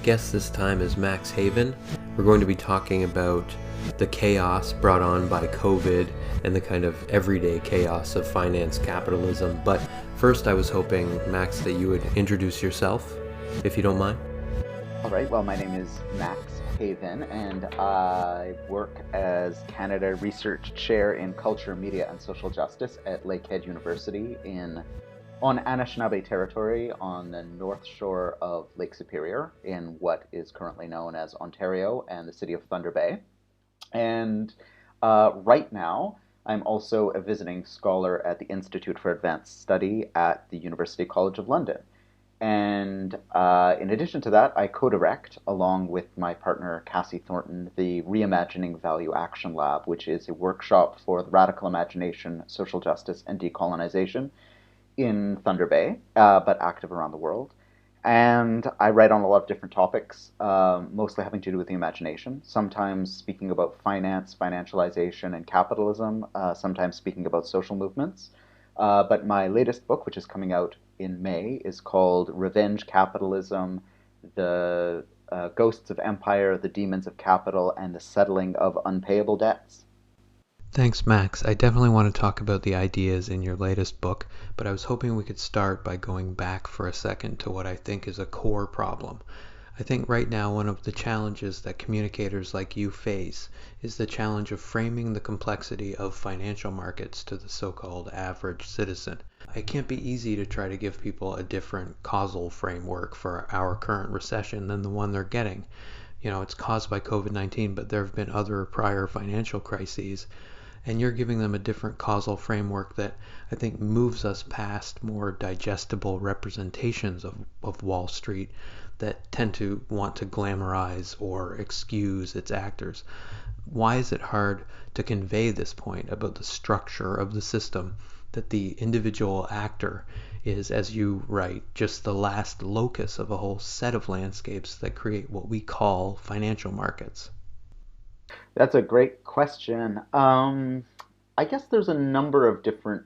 guest this time is Max Haiven. We're going to be talking about the chaos brought on by COVID and the kind of everyday chaos of finance capitalism. But first, I was hoping, Max, that you would introduce yourself, if you don't mind. All right, well, my name is Max Haiven, and I work as Canada Research Chair in Culture, Media and Social Justice at Lakehead University on Anishinaabe territory on the north shore of Lake Superior in what is currently known as Ontario and the city of Thunder Bay. And right now, I'm also a visiting scholar at the Institute for Advanced Study at the University College of London. And in addition to that, I co-direct, along with my partner Cassie Thornton, the Reimagining Value Action Lab, which is a workshop for the radical imagination, social justice, and decolonization in Thunder Bay, but active around the world. And I write on a lot of different topics, mostly having to do with the imagination, sometimes speaking about finance, financialization, and capitalism, sometimes speaking about social movements. But my latest book, which is coming out in May, is called Revenge Capitalism, The Ghosts of Empire, the Demons of Capital, and the Settling of Unpayable Debts. Thanks, Max. I definitely want to talk about the ideas in your latest book, but I was hoping we could start by going back for a second to what I think is a core problem. I think right now one of the challenges that communicators like you face is the challenge of framing the complexity of financial markets to the so-called average citizen. It can't be easy to try to give people a different causal framework for our current recession than the one they're getting. It's caused by COVID-19, but there have been other prior financial crises, and you're giving them a different causal framework that I think moves us past more digestible representations of Wall Street that tend to want to glamorize or excuse its actors. Why is it hard to convey this point about the structure of the system, that the individual actor is, as you write, just the last locus of a whole set of landscapes that create what we call financial markets? That's a great question. I guess there's a number of different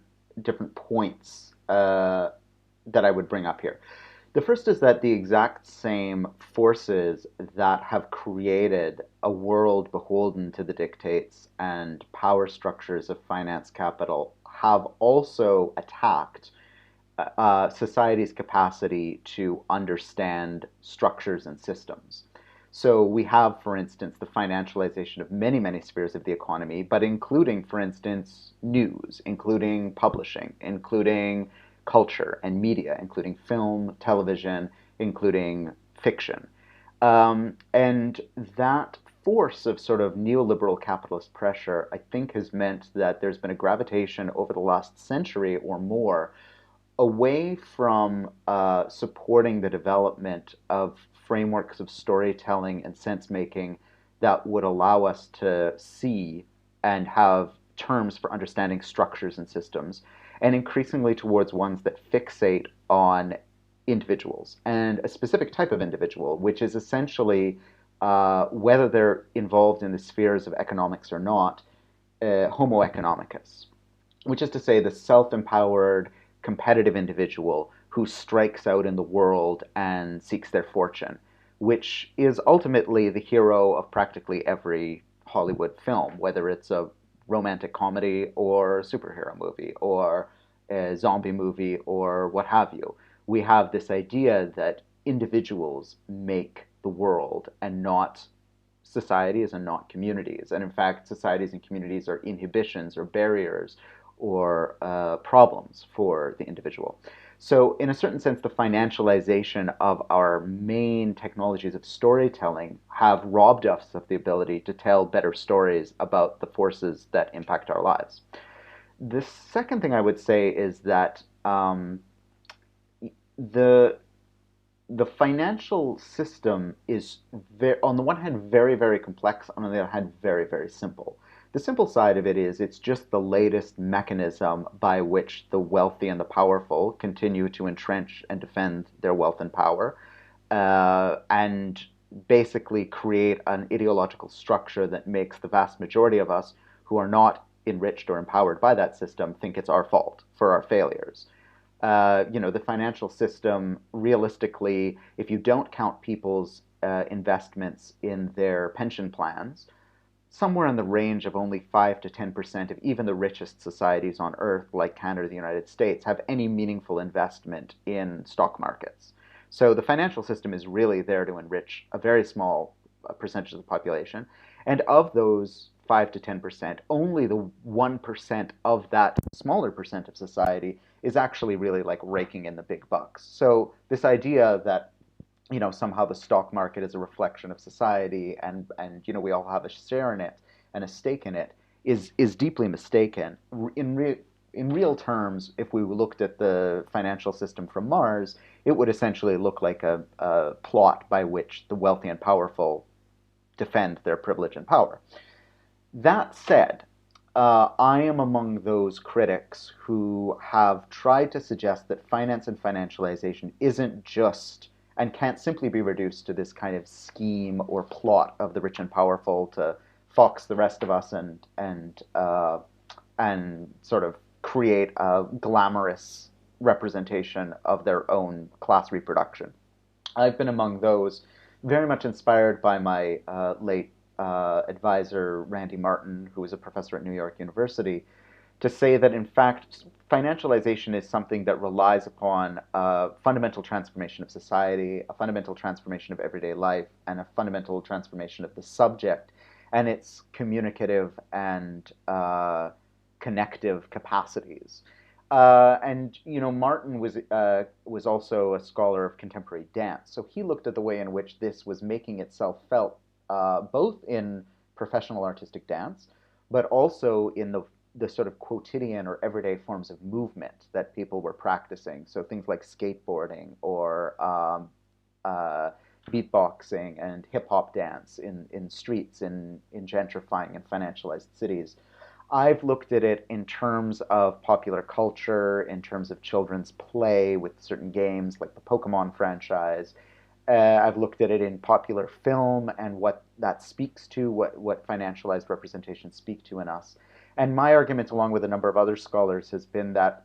points that I would bring up here. The first is that the exact same forces that have created a world beholden to the dictates and power structures of finance capital have also attacked society's capacity to understand structures and systems. So we have, for instance, the financialization of many, many spheres of the economy, but including, for instance, news, including publishing, including culture and media, including film, television, including fiction. And that force of sort of neoliberal capitalist pressure, I think, has meant that there's been a gravitation over the last century or more away from supporting the development of frameworks of storytelling and sense making that would allow us to see and have terms for understanding structures and systems, and increasingly towards ones that fixate on individuals and a specific type of individual, which is essentially whether they're involved in the spheres of economics or not, Homo economicus, which is to say the self-empowered, competitive individual who strikes out in the world and seeks their fortune, which is ultimately the hero of practically every Hollywood film, whether it's a romantic comedy or a superhero movie or a zombie movie or what have you. We have this idea that individuals make the world and not societies and not communities. And in fact, societies and communities are inhibitions or barriers or problems for the individual. So in a certain sense, the financialization of our main technologies of storytelling have robbed us of the ability to tell better stories about the forces that impact our lives. The second thing I would say is that the financial system is, on the one hand, very, very complex, on the other hand, very, very simple. The simple side of it is it's just the latest mechanism by which the wealthy and the powerful continue to entrench and defend their wealth and power, and basically create an ideological structure that makes the vast majority of us who are not enriched or empowered by that system think it's our fault for our failures. The financial system, realistically, if you don't count people's investments in their pension plans, somewhere in the range of only 5 to 10% of even the richest societies on earth, like Canada or the United States, have any meaningful investment in stock markets. So the financial system is really there to enrich a very small percentage of the population. And of those 5 to 10%, only the 1% of that smaller percent of society is actually really like raking in the big bucks. So this idea that somehow the stock market is a reflection of society, and we all have a share in it and a stake in it, is deeply mistaken. In real terms, if we looked at the financial system from Mars, it would essentially look like a plot by which the wealthy and powerful defend their privilege and power. That said, I am among those critics who have tried to suggest that finance and financialization isn't just and can't simply be reduced to this kind of scheme or plot of the rich and powerful to fox the rest of us and sort of create a glamorous representation of their own class reproduction. I've been among those, very much inspired by my late advisor, Randy Martin, who was a professor at New York University, to say that, in fact, financialization is something that relies upon a fundamental transformation of society, a fundamental transformation of everyday life, and a fundamental transformation of the subject and its communicative and connective capacities. Martin was also a scholar of contemporary dance, so he looked at the way in which this was making itself felt, both in professional artistic dance, but also in the sort of quotidian or everyday forms of movement that people were practicing. So things like skateboarding or beatboxing and hip-hop dance in streets in gentrifying and financialized cities. I've looked at it in terms of popular culture, in terms of children's play with certain games like the Pokemon franchise. I've looked at it in popular film and what that speaks to, what financialized representations speak to in us. And my argument, along with a number of other scholars, has been that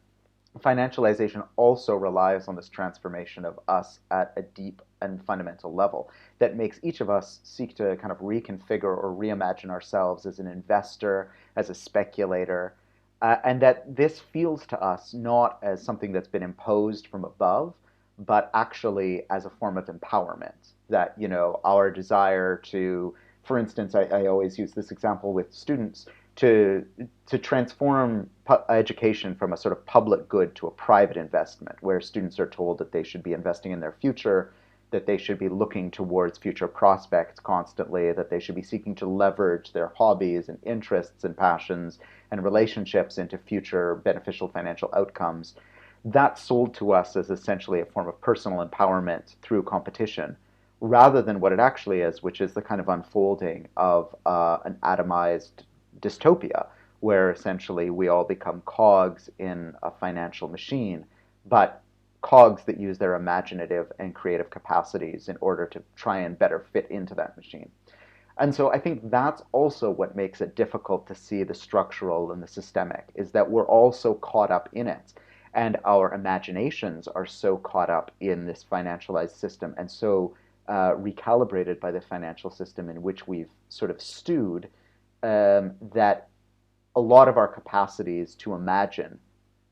financialization also relies on this transformation of us at a deep and fundamental level that makes each of us seek to kind of reconfigure or reimagine ourselves as an investor, as a speculator, and that this feels to us not as something that's been imposed from above, but actually as a form of empowerment. That, our desire to, for instance, I always use this example with students, to transform education from a sort of public good to a private investment, where students are told that they should be investing in their future, that they should be looking towards future prospects constantly, that they should be seeking to leverage their hobbies and interests and passions and relationships into future beneficial financial outcomes. That's sold to us as essentially a form of personal empowerment through competition, rather than what it actually is, which is the kind of unfolding of an atomized dystopia, where essentially we all become cogs in a financial machine, but cogs that use their imaginative and creative capacities in order to try and better fit into that machine. And so I think that's also what makes it difficult to see the structural and the systemic, is that we're all so caught up in it, and our imaginations are so caught up in this financialized system and so recalibrated by the financial system in which we've sort of stewed, that a lot of our capacities to imagine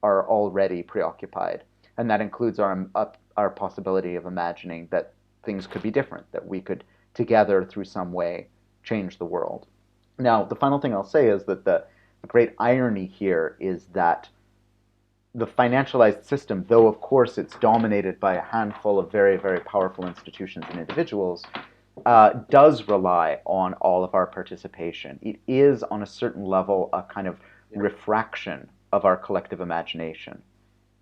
are already preoccupied. And that includes our possibility of imagining that things could be different, that we could together through some way change the world. Now, the final thing I'll say is that the great irony here is that the financialized system, though of course it's dominated by a handful of very, very powerful institutions and individuals, does rely on all of our participation. It is, on a certain level, a kind of refraction of our collective imagination.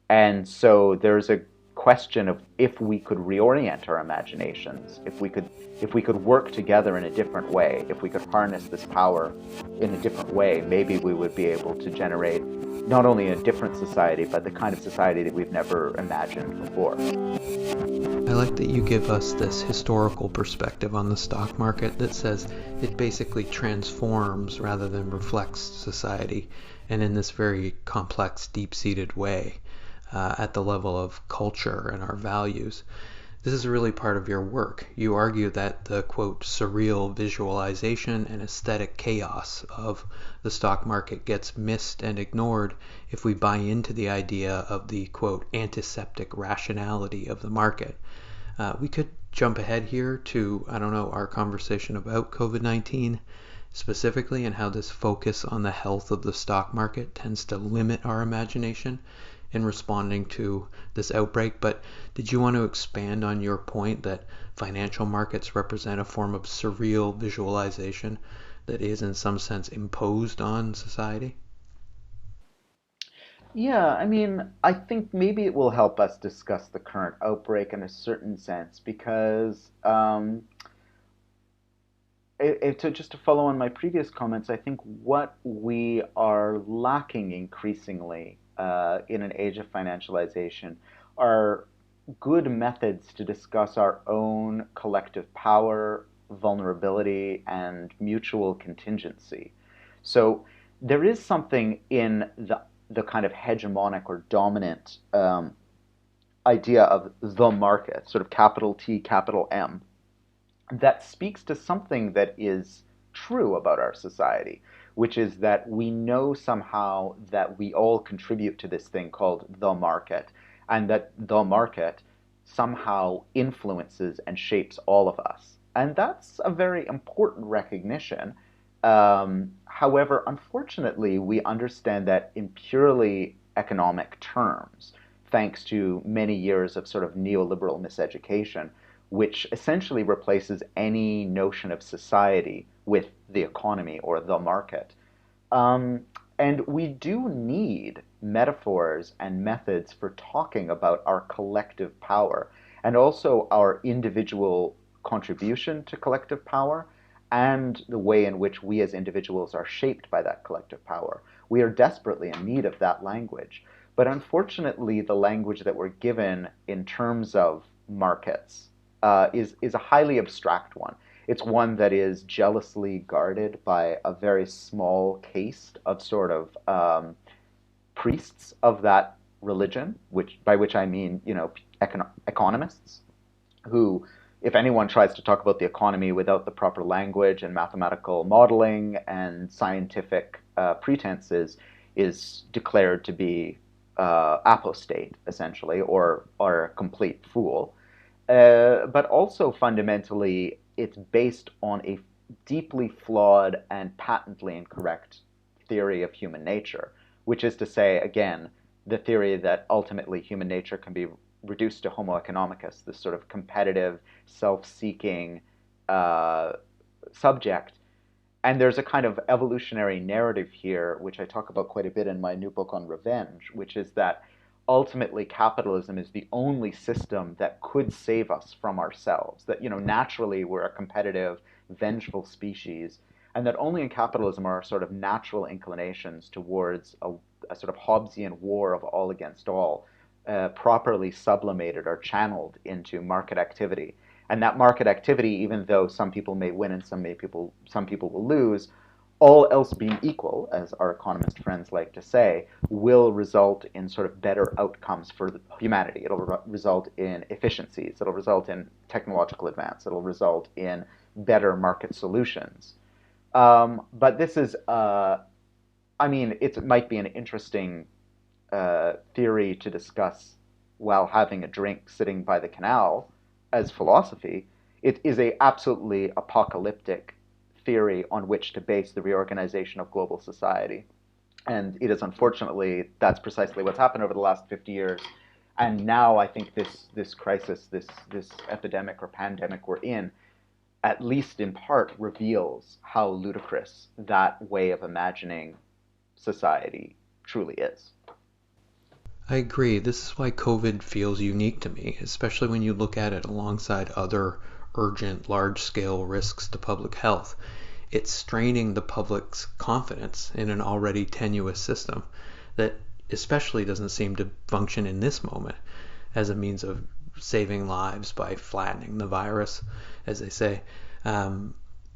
And so there's a question of if we could reorient our imaginations, if we could work together in a different way, if we could harness this power in a different way, maybe we would be able to generate not only a different society, but the kind of society that we've never imagined before. I like that you give us this historical perspective on the stock market that says it basically transforms rather than reflects society, and in this very complex, deep-seated way, at the level of culture and our values. This is really part of your work. You argue that the quote surreal visualization and aesthetic chaos of the stock market gets missed and ignored if we buy into the idea of the quote antiseptic rationality of the market. We could jump ahead here to, I don't know, our conversation about COVID-19 specifically and how this focus on the health of the stock market tends to limit our imagination in responding to this outbreak. But did you want to expand on your point that financial markets represent a form of surreal visualization that is in some sense imposed on society? Yeah, I mean, I think maybe it will help us discuss the current outbreak in a certain sense because just to follow on my previous comments, I think what we are lacking increasingly in an age of financialization are good methods to discuss our own collective power, vulnerability, and mutual contingency. So there is something in the kind of hegemonic or dominant idea of the market, sort of capital T, capital M, that speaks to something that is true about our society, which is that we know somehow that we all contribute to this thing called the market, and that the market somehow influences and shapes all of us. And that's a very important recognition. However, unfortunately, we understand that in purely economic terms, thanks to many years of sort of neoliberal miseducation, which essentially replaces any notion of society with the economy or the market. And we do need metaphors and methods for talking about our collective power and also our individual contribution to collective power and the way in which we as individuals are shaped by that collective power. We are desperately in need of that language. But unfortunately, the language that we're given in terms of markets is a highly abstract one. It's one that is jealously guarded by a very small caste of sort of priests of that religion, which by which I mean, economists, who, if anyone tries to talk about the economy without the proper language and mathematical modeling and scientific pretenses, is declared to be apostate, essentially, or a complete fool. But also fundamentally, it's based on a deeply flawed and patently incorrect theory of human nature, which is to say, again, the theory that ultimately human nature can be reduced to homo economicus, this sort of competitive, self-seeking subject. And there's a kind of evolutionary narrative here, which I talk about quite a bit in my new book on revenge, which is that ultimately capitalism is the only system that could save us from ourselves. That, naturally we're a competitive, vengeful species, and that only in capitalism are our sort of natural inclinations towards a sort of Hobbesian war of all against all properly sublimated or channeled into market activity. And that market activity, even though some people may win and some people will lose, all else being equal, as our economist friends like to say, will result in sort of better outcomes for humanity. It'll result in efficiencies. It'll result in technological advance. It'll result in better market solutions. But this is, it might be an interesting theory to discuss while having a drink sitting by the canal as philosophy. It is a absolutely apocalyptic theory on which to base the reorganization of global society. And it is unfortunately, that's precisely what's happened over the last 50 years. And now I think this crisis, this epidemic or pandemic we're in, at least in part reveals how ludicrous that way of imagining society truly is. I agree. This is why COVID feels unique to me, especially when you look at it alongside other urgent, large-scale risks to public health. It's straining the public's confidence in an already tenuous system that especially doesn't seem to function in this moment as a means of saving lives by flattening the virus, as they say.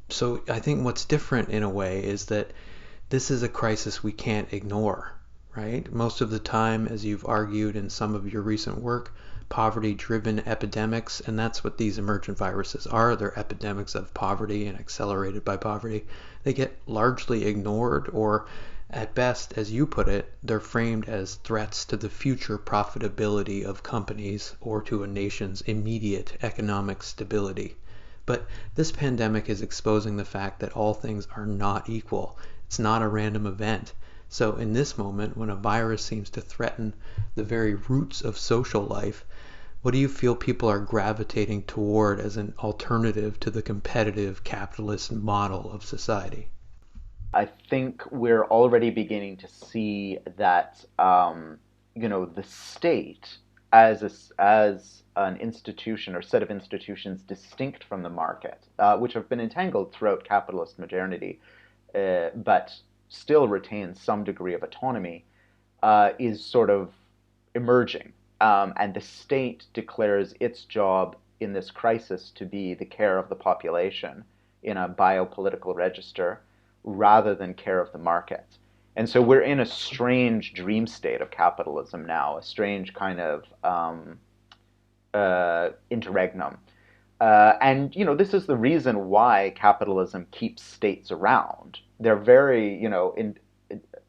So I think what's different in a way is that this is a crisis we can't ignore, right? Most of the time, as you've argued in some of your recent work, poverty-driven epidemics, and that's what these emergent viruses are. They're epidemics of poverty and accelerated by poverty. They get largely ignored, or at best, as you put it, they're framed as threats to the future profitability of companies or to a nation's immediate economic stability. But this pandemic is exposing the fact that all things are not equal. It's not a random event. So in this moment, when a virus seems to threaten the very roots of social life, what do you feel people are gravitating toward as an alternative to the competitive capitalist model of society? I think we're already beginning to see that the state as as an institution or set of institutions distinct from the market, which have been entangled throughout capitalist modernity, but still retains some degree of autonomy, is sort of emerging. And the state declares its job in this crisis to be the care of the population in a biopolitical register rather than care of the market. And so we're in a strange dream state of capitalism now, a strange kind of interregnum. And this is the reason why capitalism keeps states around. They're very, in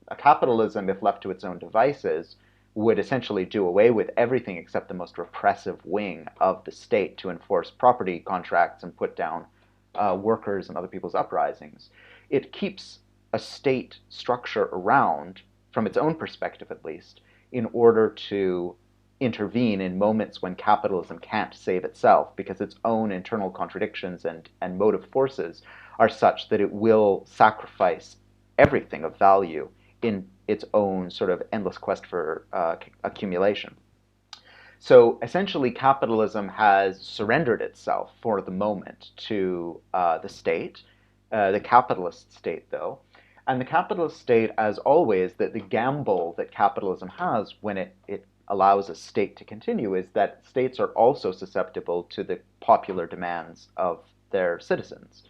a capitalism, if left to its own devices, would essentially do away with everything except the most repressive wing of the state to enforce property contracts and put down workers and other people's uprisings. It keeps a state structure around, from its own perspective at least, in order to intervene in moments when capitalism can't save itself because its own internal contradictions and motive forces are such that it will sacrifice everything of value in its own sort of endless quest for accumulation. So essentially, capitalism has surrendered itself for the moment to the state, the capitalist state, though. And the capitalist state, as always, that the gamble that capitalism has when it allows a state to continue is that states are also susceptible to the popular demands of their citizens.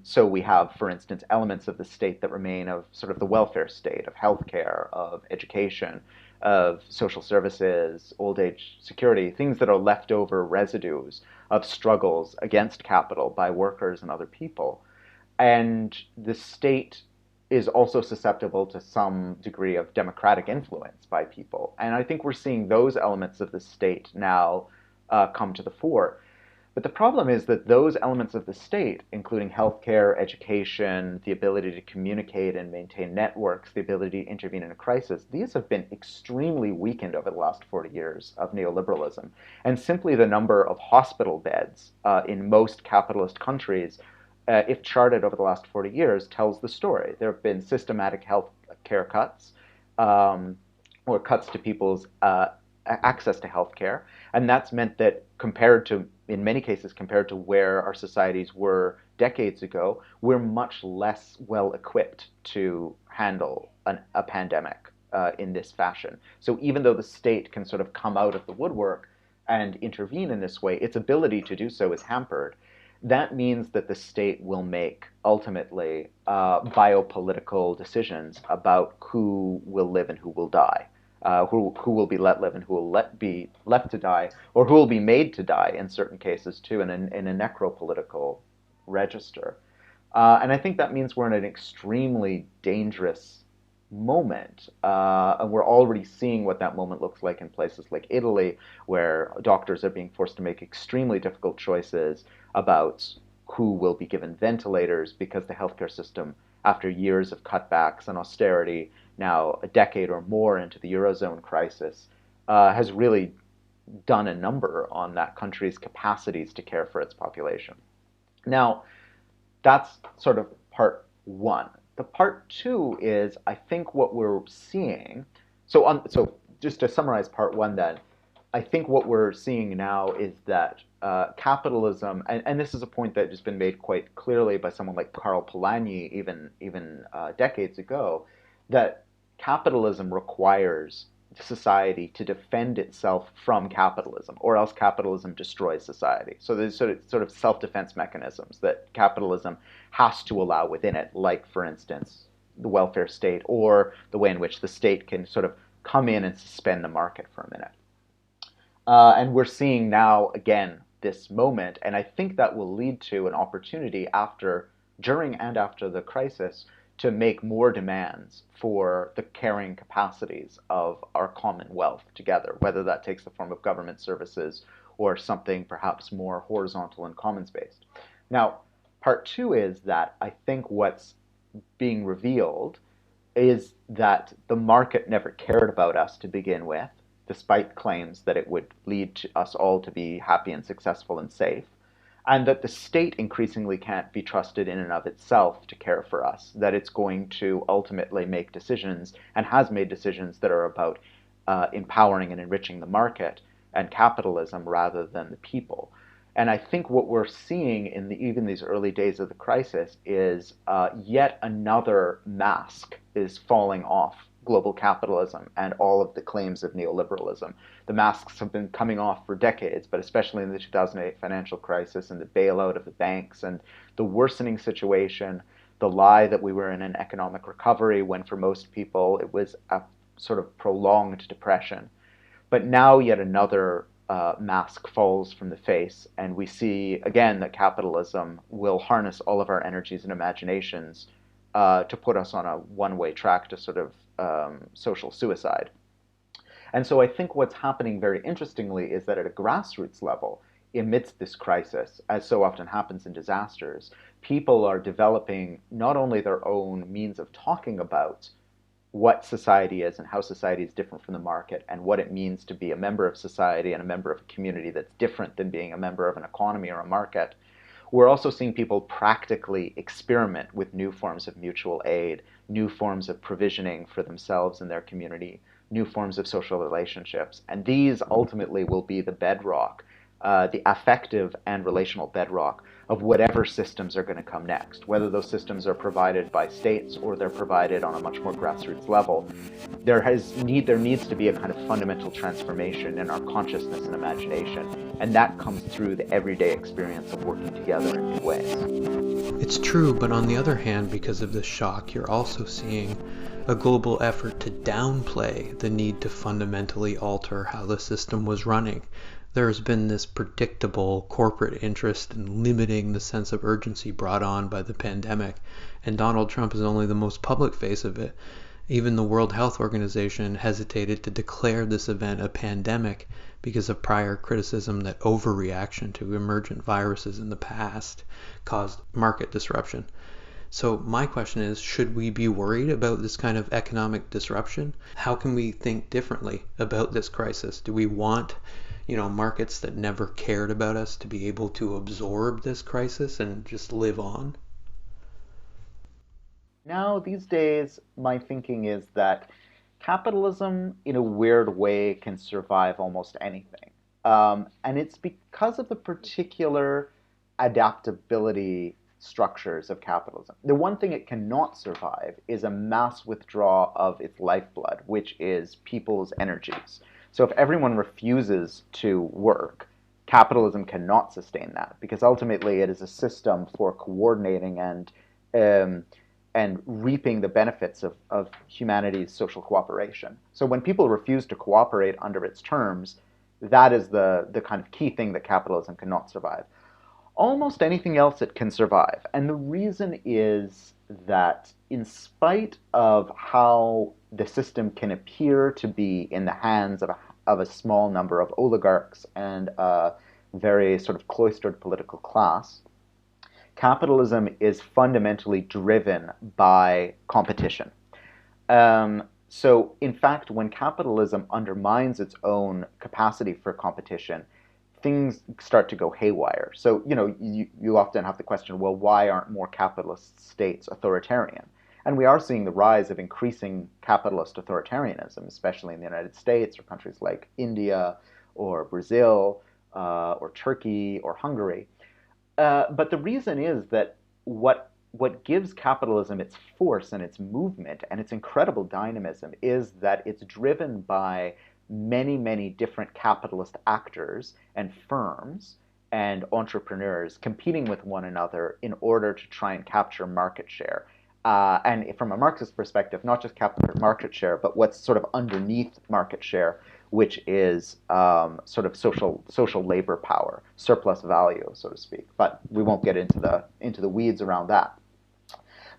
So we have, for instance, elements of the state that remain of sort of the welfare state, of healthcare, of education, of social services, old age security, things that are leftover residues of struggles against capital by workers and other people. And the state is also susceptible to some degree of democratic influence by people. And I think we're seeing those elements of the state now come to the fore. But the problem is that those elements of the state, including healthcare, education, the ability to communicate and maintain networks, the ability to intervene in a crisis, these have been extremely weakened over the last 40 years of neoliberalism. And simply the number of hospital beds in most capitalist countries, if charted over the last 40 years, tells the story. There have been systematic health care cuts, or cuts to people's access to healthcare, and that's meant that in many cases, compared to where our societies were decades ago, we're much less well equipped to handle a pandemic in this fashion. So even though the state can sort of come out of the woodwork and intervene in this way, its ability to do so is hampered. That means that the state will make, ultimately, biopolitical decisions about who will live and who will die. Who will be let live and who will be left to die, or who will be made to die in certain cases too, in a necropolitical register. And I think that means we're in an extremely dangerous moment, and we're already seeing what that moment looks like in places like Italy, where doctors are being forced to make extremely difficult choices about who will be given ventilators because the healthcare system, after years of cutbacks and austerity, now a decade or more into the Eurozone crisis, has really done a number on that country's capacities to care for its population. Now, that's sort of part one. The part two is, I think what we're seeing, so just to summarize part one then, I think what we're seeing now is that capitalism, and this is a point that has been made quite clearly by someone like Karl Polanyi even decades ago, that capitalism requires society to defend itself from capitalism, or else capitalism destroys society. So there's sort of self-defense mechanisms that capitalism has to allow within it, like, for instance, the welfare state, or the way in which the state can sort of come in and suspend the market for a minute. And we're seeing now, again, this moment, and I think that will lead to an opportunity during and after the crisis to make more demands for the carrying capacities of our common wealth together, whether that takes the form of government services or something perhaps more horizontal and commons-based. Now, part two is that I think what's being revealed is that the market never cared about us to begin with, despite claims that it would lead to us all to be happy and successful and safe, and that the state increasingly can't be trusted in and of itself to care for us, that it's going to ultimately make decisions and has made decisions that are about empowering and enriching the market and capitalism rather than the people. And I think what we're seeing in even these early days of the crisis is yet another mask is falling off global capitalism and all of the claims of neoliberalism. The masks have been coming off for decades, but especially in the 2008 financial crisis and the bailout of the banks and the worsening situation, the lie that we were in an economic recovery when for most people it was a sort of prolonged depression. But now yet another mask falls from the face, and we see again that capitalism will harness all of our energies and imaginations to put us on a one-way track to sort of social suicide. And so I think what's happening very interestingly is that at a grassroots level, amidst this crisis, as so often happens in disasters, people are developing not only their own means of talking about what society is and how society is different from the market and what it means to be a member of society and a member of a community that's different than being a member of an economy or a market. We're also seeing people practically experiment with new forms of mutual aid, new forms of provisioning for themselves and their community, new forms of social relationships. And these ultimately will be the bedrock, the affective and relational bedrock of whatever systems are going to come next, whether those systems are provided by states or they're provided on a much more grassroots level. There needs to be a kind of fundamental transformation in our consciousness and imagination, and that comes through the everyday experience of working together in new ways. It's true, but on the other hand, because of this shock, you're also seeing a global effort to downplay the need to fundamentally alter how the system was running. There's been this predictable corporate interest in limiting the sense of urgency brought on by the pandemic, and Donald Trump is only the most public face of it. Even the World Health Organization hesitated to declare this event a pandemic because of prior criticism that overreaction to emergent viruses in the past caused market disruption. So my question is, should we be worried about this kind of economic disruption? How can we think differently about this crisis? Do we want, markets that never cared about us to be able to absorb this crisis and just live on? Now, these days, my thinking is that capitalism, in a weird way, can survive almost anything. And it's because of the particular adaptability structures of capitalism. The one thing it cannot survive is a mass withdrawal of its lifeblood, which is people's energies. So if everyone refuses to work, capitalism cannot sustain that because ultimately it is a system for coordinating and reaping the benefits of humanity's social cooperation. So when people refuse to cooperate under its terms, that is the kind of key thing that capitalism cannot survive. Almost anything else it can survive. And the reason is that in spite of how the system can appear to be in the hands of a small number of oligarchs and a very sort of cloistered political class, capitalism is fundamentally driven by competition. So, in fact, when capitalism undermines its own capacity for competition, things start to go haywire. So, you often have the question, well, why aren't more capitalist states authoritarian? And we are seeing the rise of increasing capitalist authoritarianism, especially in the United States or countries like India or Brazil or Turkey or Hungary. But the reason is that what gives capitalism its force and its movement and its incredible dynamism is that it's driven by many, many different capitalist actors and firms and entrepreneurs competing with one another in order to try and capture market share. And from a Marxist perspective, not just capture market share, but what's sort of underneath market share, which is sort of social labor power, surplus value, so to speak. But we won't get into the weeds around that.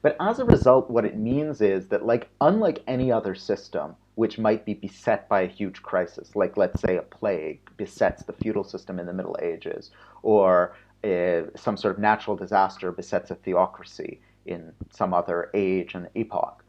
But as a result, what it means is that, like, unlike any other system, which might be beset by a huge crisis, like, let's say, a plague besets the feudal system in the Middle Ages, or some sort of natural disaster besets a theocracy in some other age and epoch,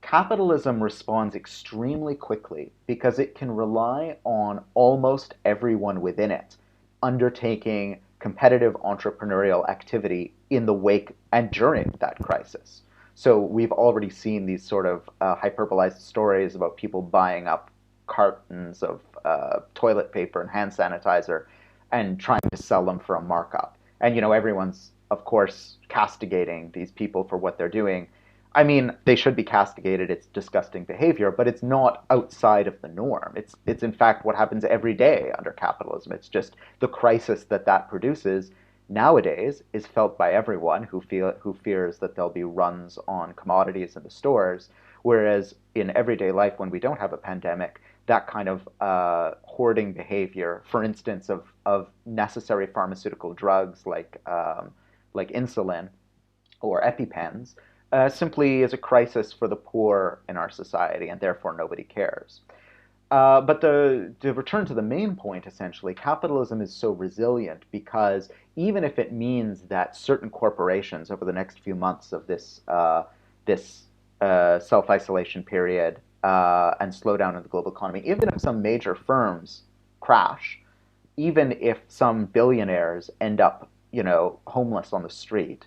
capitalism responds extremely quickly because it can rely on almost everyone within it undertaking competitive entrepreneurial activity in the wake and during that crisis. So we've already seen these sort of hyperbolized stories about people buying up cartons of toilet paper and hand sanitizer and trying to sell them for a markup. And everyone's of course castigating these people for what they're doing. I mean, they should be castigated. It's disgusting behavior, but it's not outside of the norm. It's in fact what happens every day under capitalism. It's just the crisis that produces nowadays is felt by everyone who fears that there'll be runs on commodities in the stores. Whereas in everyday life, when we don't have a pandemic, that kind of hoarding behavior, for instance, of necessary pharmaceutical drugs like insulin or EpiPens, simply is a crisis for the poor in our society, and therefore nobody cares. But to return to the main point, essentially, capitalism is so resilient because even if it means that certain corporations over the next few months of this self-isolation period and slowdown in the global economy, even if some major firms crash, even if some billionaires end up, homeless on the street,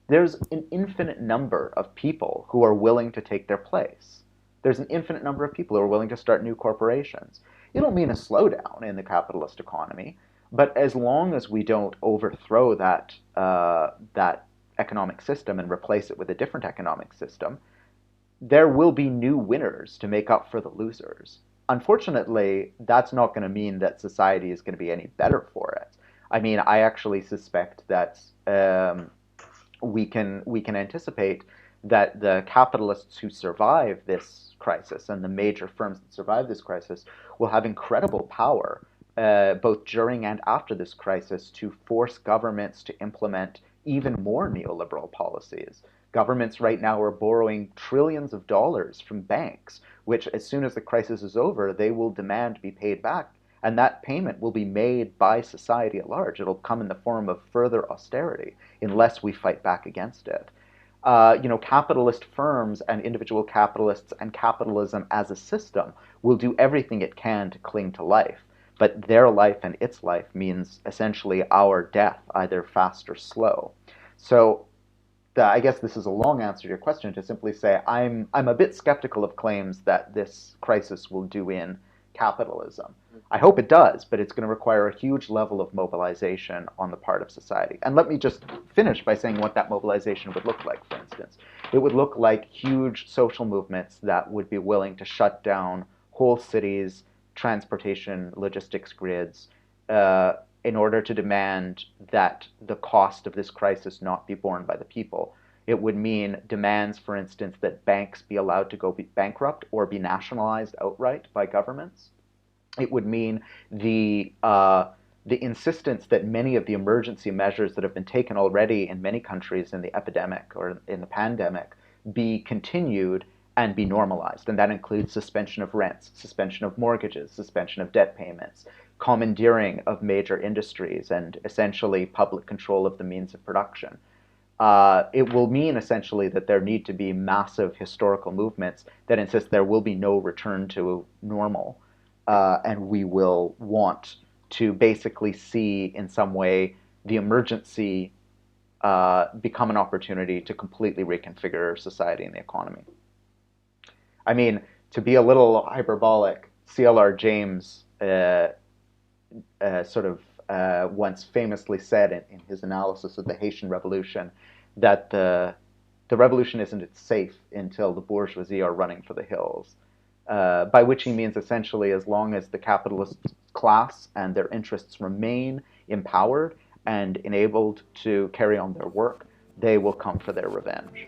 there's an infinite number of people who are willing to take their place. There's an infinite number of people who are willing to start new corporations. It'll mean a slowdown in the capitalist economy, but as long as we don't overthrow that economic system and replace it with a different economic system, there will be new winners to make up for the losers. Unfortunately, that's not going to mean that society is going to be any better for it. I mean, I actually suspect that we can anticipate that the capitalists who survive this crisis and the major firms that survive this crisis will have incredible power, both during and after this crisis, to force governments to implement even more neoliberal policies. Governments right now are borrowing trillions of dollars from banks, which as soon as the crisis is over, they will demand be paid back. And that payment will be made by society at large. It'll come in the form of further austerity unless we fight back against it. Capitalist firms and individual capitalists and capitalism as a system will do everything it can to cling to life. But their life and its life means essentially our death, either fast or slow. So I guess this is a long answer to your question to simply say I'm a bit skeptical of claims that this crisis will do in capitalism. I hope it does, but it's going to require a huge level of mobilization on the part of society. And let me just finish by saying what that mobilization would look like, for instance. It would look like huge social movements that would be willing to shut down whole cities, transportation, logistics grids, in order to demand that the cost of this crisis not be borne by the people. It would mean demands, for instance, that banks be allowed to go bankrupt or be nationalized outright by governments. It would mean the insistence that many of the emergency measures that have been taken already in many countries in the epidemic or in the pandemic be continued and be normalized. And that includes suspension of rents, suspension of mortgages, suspension of debt payments, commandeering of major industries, and essentially public control of the means of production. It will mean essentially that there need to be massive historical movements that insist there will be no return to normal. And we will want to basically see in some way the emergency become an opportunity to completely reconfigure society and the economy. I mean, to be a little hyperbolic, C.L.R. James once famously said in his analysis of the Haitian Revolution that the revolution isn't safe until the bourgeoisie are running for the hills. By which he means essentially as long as the capitalist class and their interests remain empowered and enabled to carry on their work, they will come for their revenge.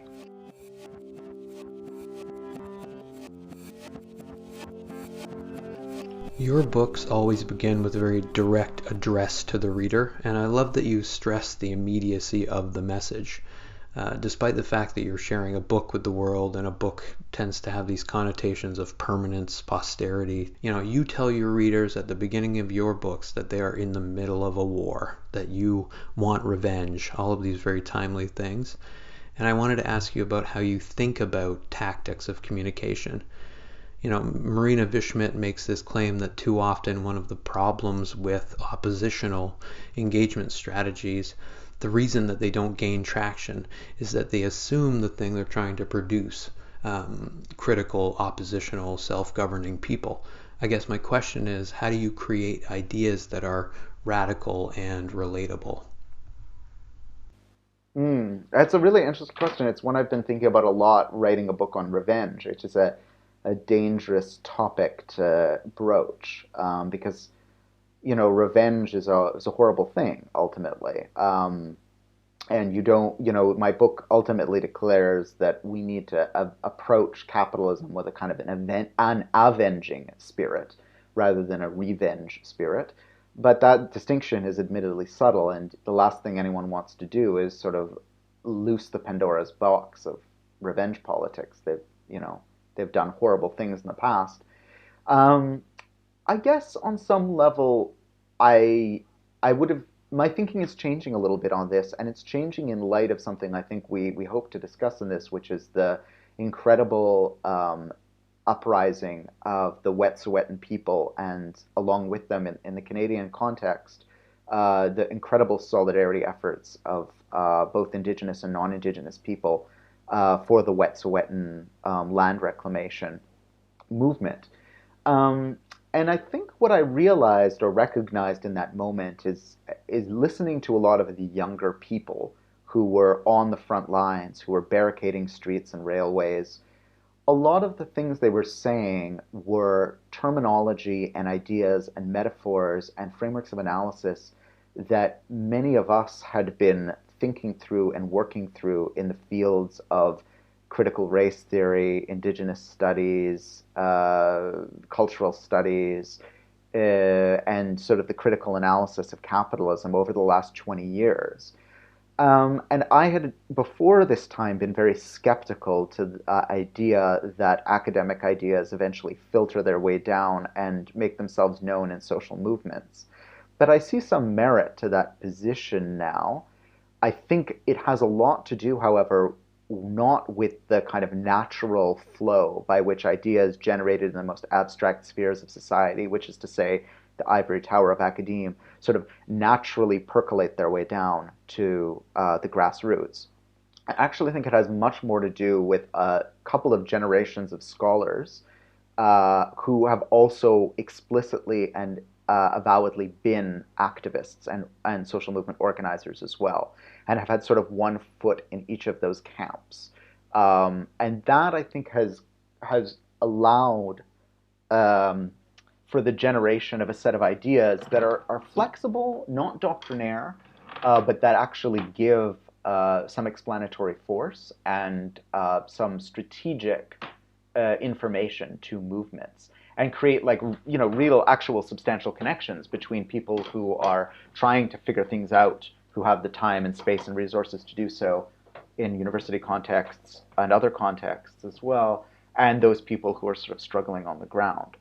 Your books always begin with a very direct address to the reader, and I love that you stress the immediacy of the message. Despite the fact that you're sharing a book with the world, and a book tends to have these connotations of permanence, posterity, you tell your readers at the beginning of your books that they are in the middle of a war, that you want revenge, all of these very timely things. And I wanted to ask you about how you think about tactics of communication. Marina Vishmit makes this claim that too often one of the problems with oppositional engagement strategies, the reason that they don't gain traction, is that they assume the thing they're trying to produce, critical, oppositional, self-governing people. I guess my question is, how do you create ideas that are radical and relatable? That's a really interesting question. It's one I've been thinking about a lot writing a book on revenge, which is a dangerous topic to broach because revenge is a horrible thing ultimately. And you don't, my book ultimately declares that we need to approach capitalism with a kind of an avenging spirit rather than a revenge spirit. But that distinction is admittedly subtle, and the last thing anyone wants to do is sort of loose the Pandora's box of revenge politics. They've done horrible things in the past. Um, I guess on some level, I I would have my thinking is changing a little bit on this, and it's changing in light of something I think we hope to discuss in this, which is the incredible uprising of the Wet'suwet'en people, and along with them in the Canadian context, the incredible solidarity efforts of both Indigenous and non-Indigenous people for the Wet'suwet'en land reclamation movement. Um, and I think what I realized or recognized in that moment is listening to a lot of the younger people who were on the front lines, who were barricading streets and railways. A lot of the things they were saying were terminology and ideas and metaphors and frameworks of analysis that many of us had been thinking through and working through in the fields of critical race theory, indigenous studies, cultural studies, and sort of the critical analysis of capitalism over the last 20 years. And I had, before this time, been very skeptical to the idea that academic ideas eventually filter their way down and make themselves known in social movements. But I see some merit to that position now. I think it has a lot to do, however, not with the kind of natural flow by which ideas generated in the most abstract spheres of society, which is to say, the ivory tower of academe, sort of naturally percolate their way down to the grassroots. I actually think it has much more to do with a couple of generations of scholars who have also explicitly and avowedly been activists and social movement organizers as well, and have had sort of one foot in each of those camps. And that I think has allowed for the generation of a set of ideas that are flexible, not doctrinaire, but that actually give some explanatory force and some strategic information to movements, and create like real actual substantial connections between people who are trying to figure things out, who have the time and space and resources to do so in university contexts and other contexts as well, and those people who are sort of struggling on the ground.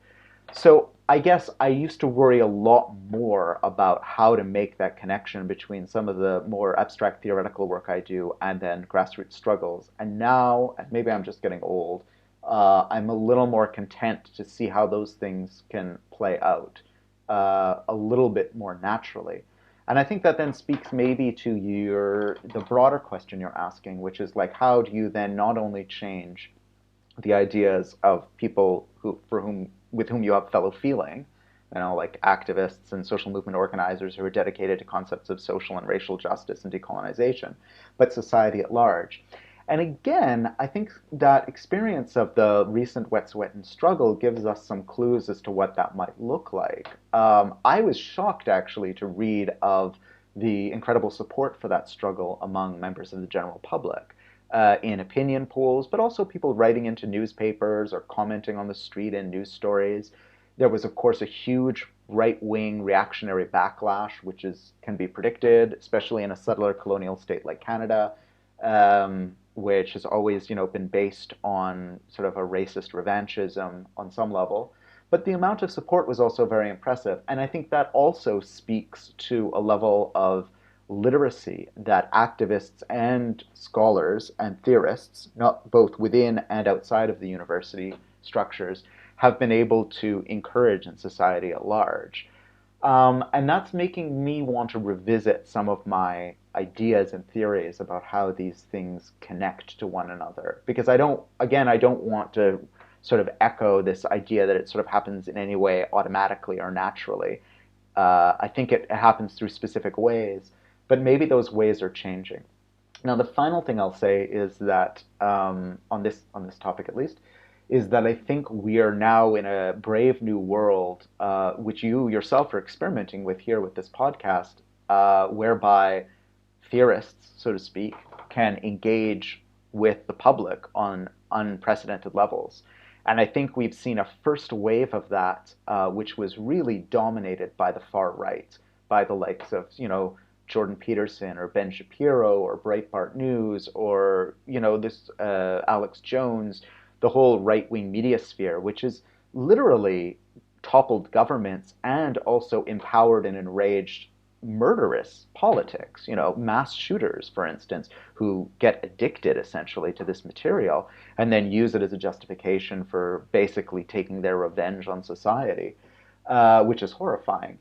So I guess I used to worry a lot more about how to make that connection between some of the more abstract theoretical work I do and then grassroots struggles. And now, and maybe I'm just getting old, I'm a little more content to see how those things can play out a little bit more naturally. And I think that then speaks maybe to the broader question you're asking, which is like, how do you then not only change the ideas of people with whom you have fellow feeling, like activists and social movement organizers who are dedicated to concepts of social and racial justice and decolonization, but society at large. And again, I think that experience of the recent Wet'suwet'en struggle gives us some clues as to what that might look like. I was shocked actually to read of the incredible support for that struggle among members of the general public. In opinion polls, but also people writing into newspapers or commenting on the street in news stories. There was, of course, a huge right-wing reactionary backlash, which can be predicted, especially in a settler colonial state like Canada, which has always, been based on sort of a racist revanchism on some level. But the amount of support was also very impressive, and I think that also speaks to a level of literacy that activists and scholars and theorists, not both within and outside of the university structures, have been able to encourage in society at large. And that's making me want to revisit some of my ideas and theories about how these things connect to one another. Because I don't want to sort of echo this idea that it sort of happens in any way automatically or naturally. I think it happens through specific ways, but maybe those ways are changing. Now, the final thing I'll say is that on this topic at least, is that I think we are now in a brave new world, which you yourself are experimenting with here with this podcast, whereby theorists, so to speak, can engage with the public on unprecedented levels. And I think we've seen a first wave of that, which was really dominated by the far right, by the likes of, Jordan Peterson or Ben Shapiro or Breitbart News or, this Alex Jones, the whole right-wing media sphere, which has literally toppled governments and also empowered and enraged murderous politics, mass shooters, for instance, who get addicted essentially to this material and then use it as a justification for basically taking their revenge on society, which is horrifying.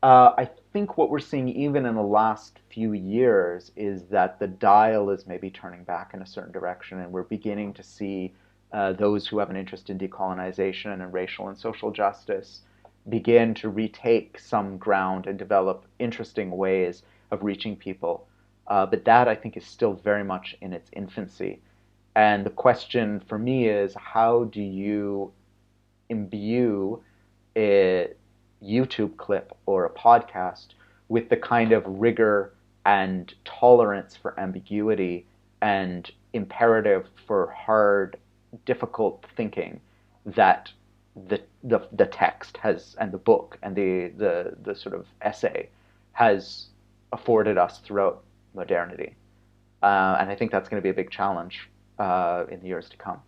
I think what we're seeing even in the last few years is that the dial is maybe turning back in a certain direction, and we're beginning to see those who have an interest in decolonization and in racial and social justice begin to retake some ground and develop interesting ways of reaching people. But that, I think, is still very much in its infancy. And the question for me is, how do you imbue a YouTube clip or a podcast with the kind of rigor and tolerance for ambiguity and imperative for hard, difficult thinking that the text has, and the book and the sort of essay has afforded us throughout modernity. And I think that's going to be a big challenge in the years to come.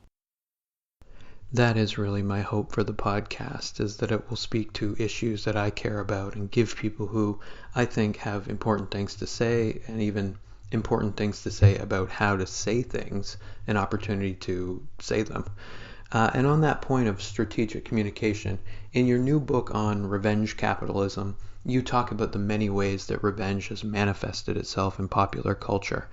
That is really my hope for the podcast, is that it will speak to issues that I care about and give people who I think have important things to say, and even important things to say about how to say things, an opportunity to say them. And on that point of strategic communication, in your new book on revenge capitalism, you talk about the many ways that revenge has manifested itself in popular culture.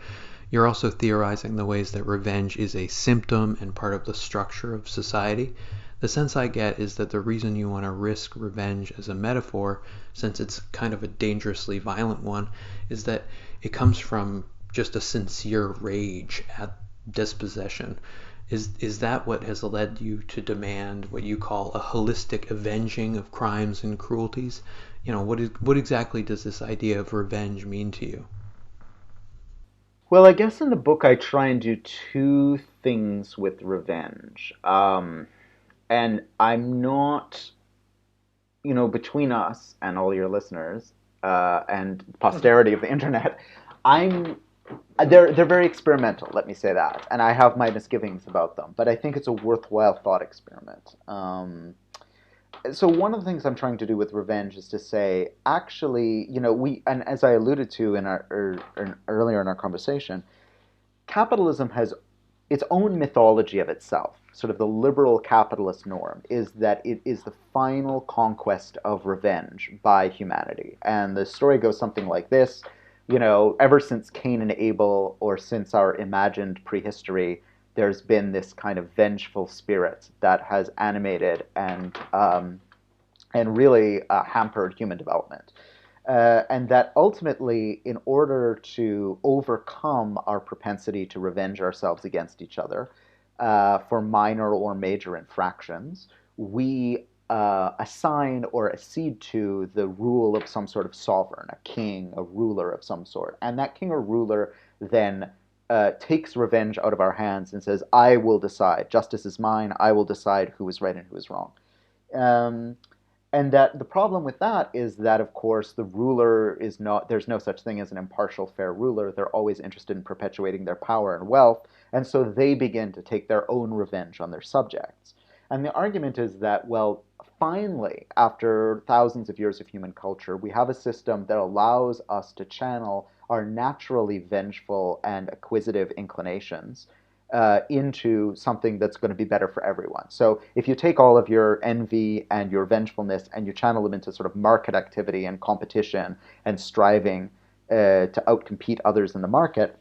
You're also theorizing the ways that revenge is a symptom and part of the structure of society. The sense I get is that the reason you want to risk revenge as a metaphor, since it's kind of a dangerously violent one, is that it comes from just a sincere rage at dispossession. Is that what has led you to demand what you call a holistic avenging of crimes and cruelties? What exactly does this idea of revenge mean to you? Well, I guess in the book I try and do two things with revenge. And I'm not, between us and all your listeners and posterity of the internet, I'm they're very experimental, let me say that, and I have my misgivings about them. But I think it's a worthwhile thought experiment. So one of the things I'm trying to do with revenge is to say, actually, and as I alluded to in earlier in our conversation, capitalism has its own mythology of itself. Sort of the liberal capitalist norm is that it is the final conquest of revenge by humanity. And the story goes something like this. Ever since Cain and Abel, or since our imagined prehistory, there's been this kind of vengeful spirit that has animated and really hampered human development. And that ultimately, in order to overcome our propensity to revenge ourselves against each other for minor or major infractions, we assign or accede to the rule of some sort of sovereign, a king, a ruler of some sort. And that king or ruler then takes revenge out of our hands and says, I will decide. Justice is mine. I will decide who is right and who is wrong. Um, and that the problem with that is that, of course, the ruler is not, there's no such thing as an impartial, fair ruler. They're always interested in perpetuating their power and wealth. And so they begin to take their own revenge on their subjects. And the argument is that, well, finally, after thousands of years of human culture, we have a system that allows us to channel our naturally vengeful and acquisitive inclinations into something that's going to be better for everyone. So if you take all of your envy and your vengefulness and you channel them into sort of market activity and competition and striving to outcompete others in the market,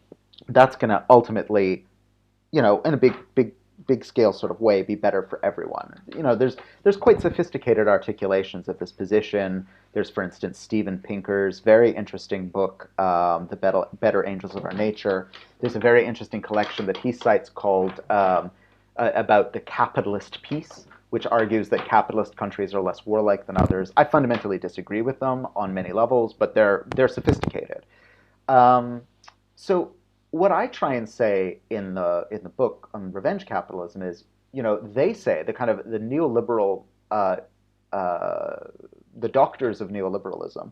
that's going to ultimately, in a big scale sort of way, be better for everyone. There's quite sophisticated articulations of this position. There's, for instance, Steven Pinker's very interesting book, The Better Angels of Our Nature. There's a very interesting collection that he cites called about the capitalist peace, which argues that capitalist countries are less warlike than others. I fundamentally disagree with them on many levels, but they're sophisticated. Um, so what I try and say in the book on revenge capitalism is, they say the kind of the neoliberal, uh, the doctors of neoliberalism,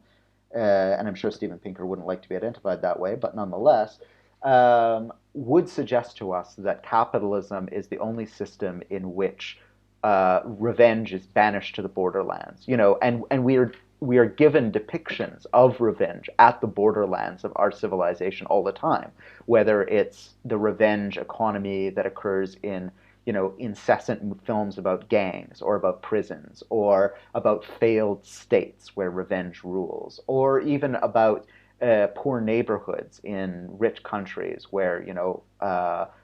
and I'm sure Steven Pinker wouldn't like to be identified that way, but nonetheless, would suggest to us that capitalism is the only system in which revenge is banished to the borderlands. And we are given depictions of revenge at the borderlands of our civilization all the time, whether it's the revenge economy that occurs in incessant films about gangs or about prisons or about failed states where revenge rules, or even about poor neighborhoods in rich countries where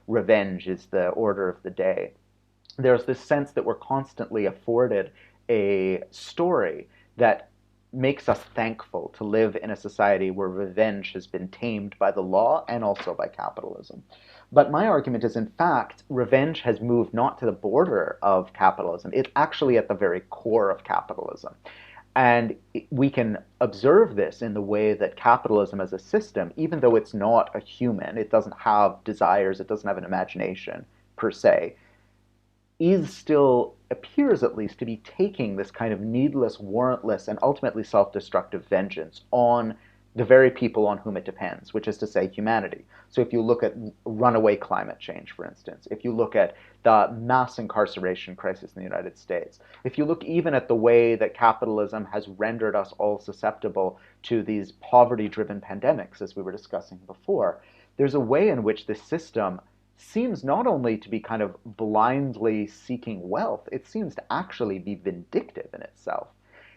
revenge is the order of the day. There's this sense that we're constantly afforded a story that makes us thankful to live in a society where revenge has been tamed by the law and also by capitalism. But my argument is, in fact, revenge has moved not to the border of capitalism, it's actually at the very core of capitalism. And we can observe this in the way that capitalism as a system, even though it's not a human, it doesn't have desires, it doesn't have an imagination per se, is still, appears at least, to be taking this kind of needless, warrantless, and ultimately self-destructive vengeance on the very people on whom it depends, which is to say humanity. So if you look at runaway climate change, for instance, if you look at the mass incarceration crisis in the United States, if you look even at the way that capitalism has rendered us all susceptible to these poverty-driven pandemics, as we were discussing before, there's a way in which this system seems not only to be kind of blindly seeking wealth, it seems to actually be vindictive in itself.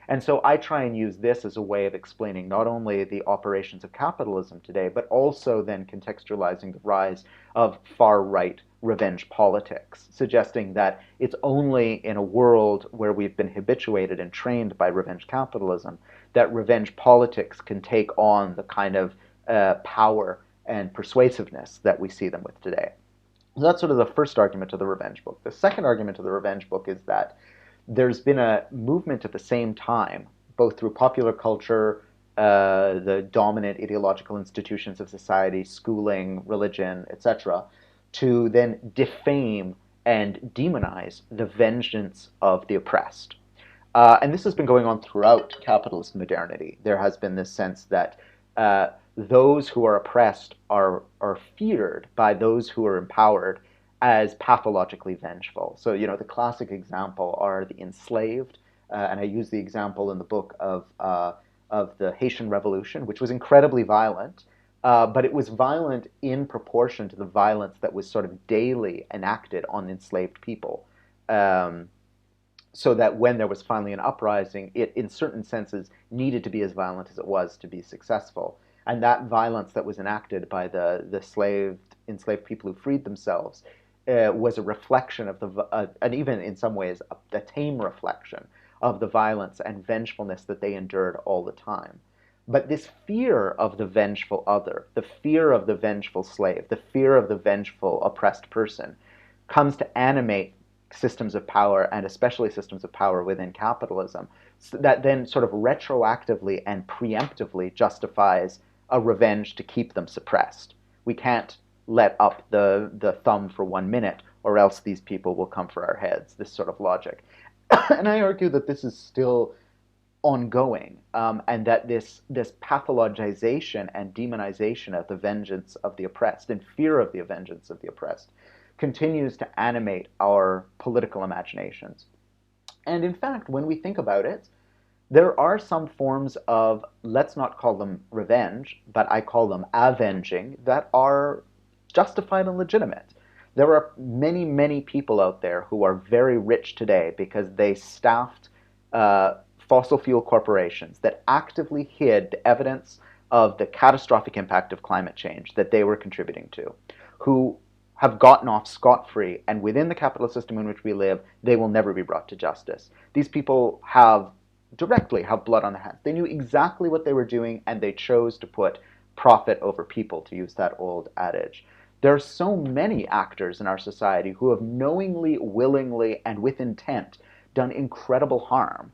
And so I try and use this as a way of explaining not only the operations of capitalism today, but also then contextualizing the rise of far-right revenge politics, suggesting that it's only in a world where we've been habituated and trained by revenge capitalism that revenge politics can take on the kind of power and persuasiveness that we see them with today. So that's sort of the first argument of the revenge book. The second argument of the revenge book is that there's been a movement at the same time, both through popular culture, the dominant ideological institutions of society, schooling, religion, etc., to then defame and demonize the vengeance of the oppressed. And this has been going on throughout capitalist modernity. There has been this sense that those who are oppressed are feared by those who are empowered as pathologically vengeful. So, the classic example are the enslaved, and I use the example in the book of the Haitian Revolution, which was incredibly violent, but it was violent in proportion to the violence that was sort of daily enacted on enslaved people. So that when there was finally an uprising, it, in certain senses, needed to be as violent as it was to be successful. And that violence that was enacted by the enslaved people who freed themselves was a reflection of and even in some ways, a tame reflection of the violence and vengefulness that they endured all the time. But this fear of the vengeful other, the fear of the vengeful slave, the fear of the vengeful oppressed person, comes to animate systems of power, and especially systems of power within capitalism, so that then sort of retroactively and preemptively justifies a revenge to keep them suppressed. We can't let up the thumb for 1 minute, or else these people will come for our heads, this sort of logic. And I argue that this is still ongoing, and that this pathologization and demonization of the vengeance of the oppressed and fear of the vengeance of the oppressed continues to animate our political imaginations. And in fact, when we think about it, there are some forms of, let's not call them revenge, but I call them avenging, that are justified and legitimate. There are many, many people out there who are very rich today because they staffed uh, fossil fuel corporations that actively hid evidence of the catastrophic impact of climate change that they were contributing to, who have gotten off scot-free, and within the capitalist system in which we live, they will never be brought to justice. These people directly have blood on their hands. They knew exactly what they were doing, and they chose to put profit over people, to use that old adage. There are so many actors in our society who have knowingly, willingly, and with intent done incredible harm,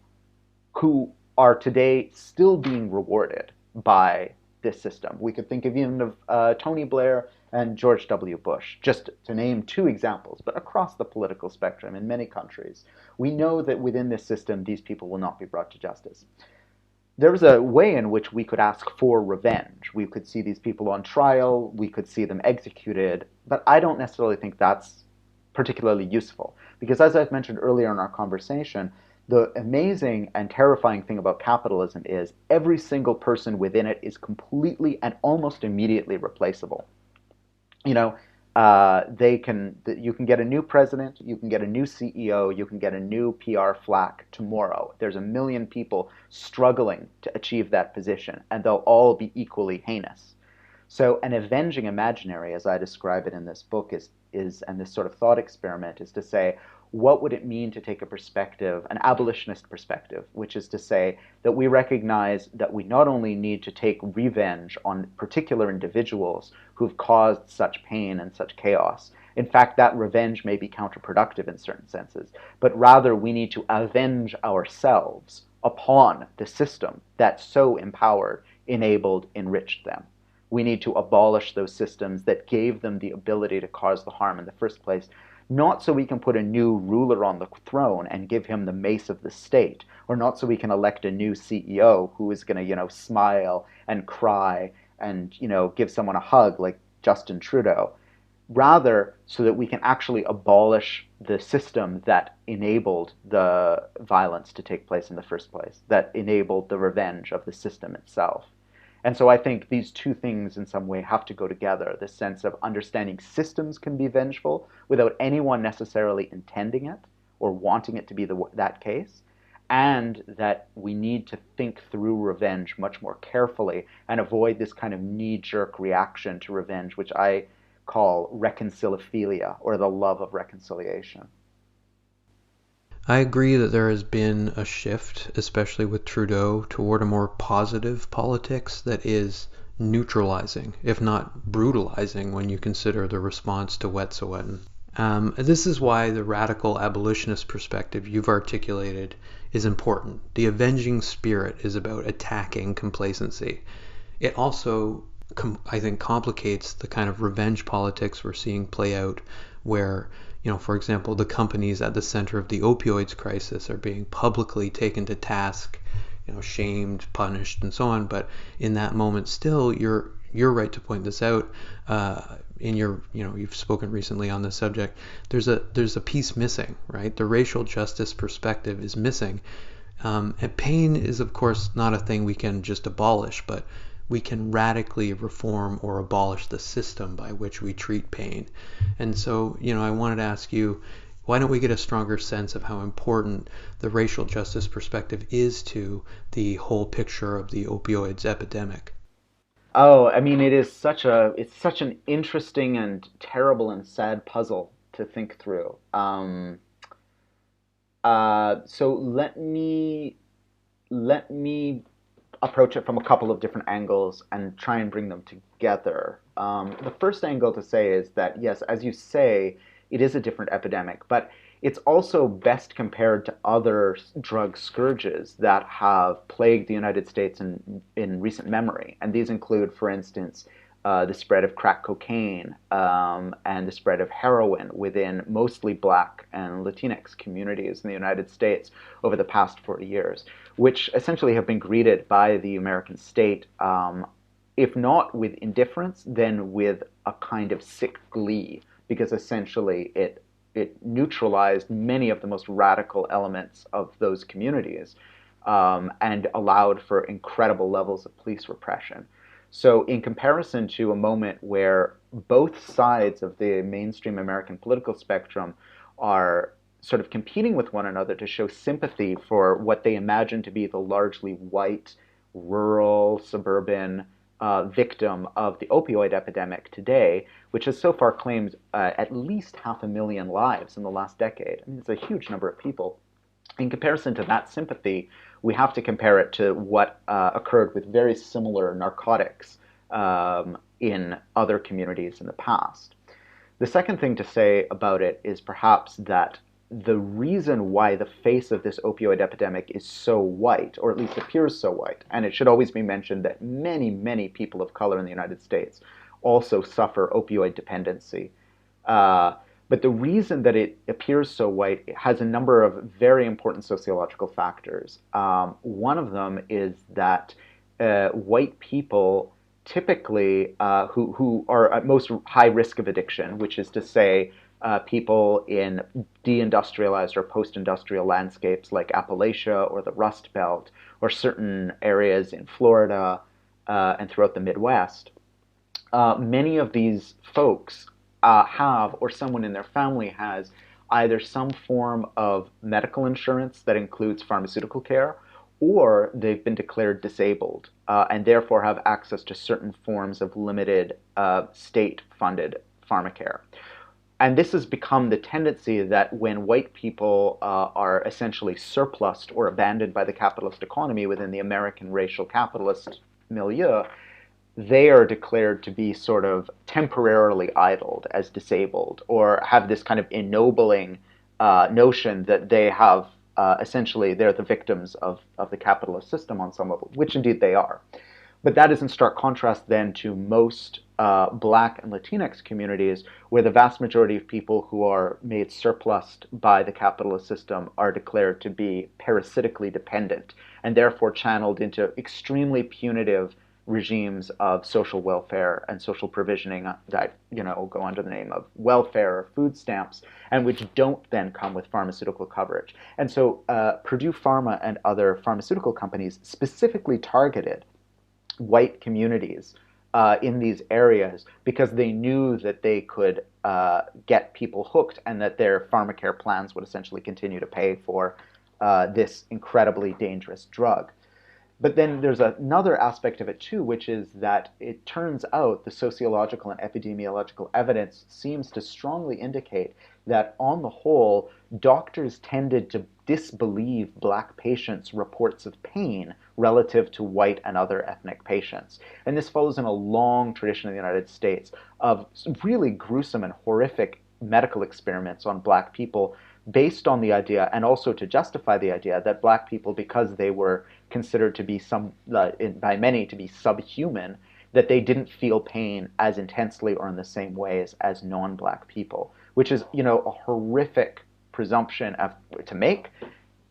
who are today still being rewarded by this system. We could think of even of Tony Blair and George W. Bush, just to name two examples, but across the political spectrum in many countries. We know that within this system, these people will not be brought to justice. There's a way in which we could ask for revenge. We could see these people on trial, we could see them executed, but I don't necessarily think that's particularly useful. Because as I've mentioned earlier in our conversation, the amazing and terrifying thing about capitalism is every single person within it is completely and almost immediately replaceable. You know, you can get a new president, you can get a new CEO, you can get a new PR flack tomorrow. There's a million people struggling to achieve that position, and they'll all be equally heinous. So an avenging imaginary, as I describe it in this book, is and this sort of thought experiment is to say, what would it mean to take a perspective, an abolitionist perspective, which is to say that we recognize that we not only need to take revenge on particular individuals who've caused such pain and such chaos. In fact, that revenge may be counterproductive in certain senses, but rather we need to avenge ourselves upon the system that so empowered, enabled, enriched them. We need to abolish those systems that gave them the ability to cause the harm in the first place, not so we can put a new ruler on the throne and give him the mace of the state, or not so we can elect a new CEO who is going to, smile and cry and, give someone a hug like Justin Trudeau. Rather, so that we can actually abolish the system that enabled the violence to take place in the first place, that enabled the revenge of the system itself. And so I think these two things in some way have to go together, the sense of understanding systems can be vengeful without anyone necessarily intending it or wanting it to be that case, and that we need to think through revenge much more carefully and avoid this kind of knee-jerk reaction to revenge, which I call reconcilophilia, or the love of reconciliation. I agree that there has been a shift, especially with Trudeau, toward a more positive politics that is neutralizing, if not brutalizing, when you consider the response to Wet'suwet'en. This is why the radical abolitionist perspective you've articulated is important. The avenging spirit is about attacking complacency. It also, I think, complicates the kind of revenge politics we're seeing play out where, for example, the companies at the center of the opioids crisis are being publicly taken to task, shamed, punished, and so on. But in that moment, still, you're right to point this out. In your, you've spoken recently on this subject. There's a piece missing, right? The racial justice perspective is missing, and pain is, of course, not a thing we can just abolish, but we can radically reform or abolish the system by which we treat pain. And so, I wanted to ask you, why don't we get a stronger sense of how important the racial justice perspective is to the whole picture of the opioids epidemic? Oh, I mean, it's such an interesting and terrible and sad puzzle to think through. So let me approach it from a couple of different angles and try and bring them together. The first angle to say is that, yes, as you say, it is a different epidemic, but it's also best compared to other drug scourges that have plagued the United States in recent memory. And these include, for instance, the spread of crack cocaine, and the spread of heroin within mostly Black and Latinx communities in the United States over the past 40 years, which essentially have been greeted by the American state, if not with indifference, then with a kind of sick glee, because essentially it neutralized many of the most radical elements of those communities, and allowed for incredible levels of police repression. So, in comparison to a moment where both sides of the mainstream American political spectrum are sort of competing with one another to show sympathy for what they imagine to be the largely white, rural, suburban victim of the opioid epidemic today, which has so far claimed at least 500,000 lives in the last decade. I mean, it's a huge number of people. In comparison to that sympathy, we have to compare it to what occurred with very similar narcotics in other communities in the past. The second thing to say about it is perhaps that the reason why the face of this opioid epidemic is so white, or at least appears so white, and it should always be mentioned that many, many people of color in the United States also suffer opioid dependency. But the reason that it appears so white has a number of very important sociological factors. One of them is that white people typically who are at most high risk of addiction, which is to say people in deindustrialized or post-industrial landscapes like Appalachia or the Rust Belt or certain areas in Florida and throughout the Midwest, many of these folks have, or someone in their family has, either some form of medical insurance that includes pharmaceutical care, or they've been declared disabled and therefore have access to certain forms of limited state-funded pharmacare. And this has become the tendency that when white people are essentially surplused or abandoned by the capitalist economy within the American racial capitalist milieu, they are declared to be sort of temporarily idled as disabled, or have this kind of ennobling notion that they have essentially they're the victims of the capitalist system on some level, which indeed they are. But that is in stark contrast then to most Black and Latinx communities, where the vast majority of people who are made surplus by the capitalist system are declared to be parasitically dependent and therefore channeled into extremely punitive regimes of social welfare and social provisioning that go under the name of welfare or food stamps, and which don't then come with pharmaceutical coverage. And so Purdue Pharma and other pharmaceutical companies specifically targeted white communities in these areas because they knew that they could get people hooked and that their pharmacare plans would essentially continue to pay for this incredibly dangerous drug. But then there's another aspect of it too, which is that it turns out the sociological and epidemiological evidence seems to strongly indicate that on the whole, doctors tended to disbelieve Black patients' reports of pain relative to white and other ethnic patients. And this follows in a long tradition in the United States of really gruesome and horrific medical experiments on Black people based on the idea, and also to justify the idea, that Black people, because they were considered to be by many to be subhuman, that they didn't feel pain as intensely or in the same ways as non-Black people, which is a horrific presumption to make,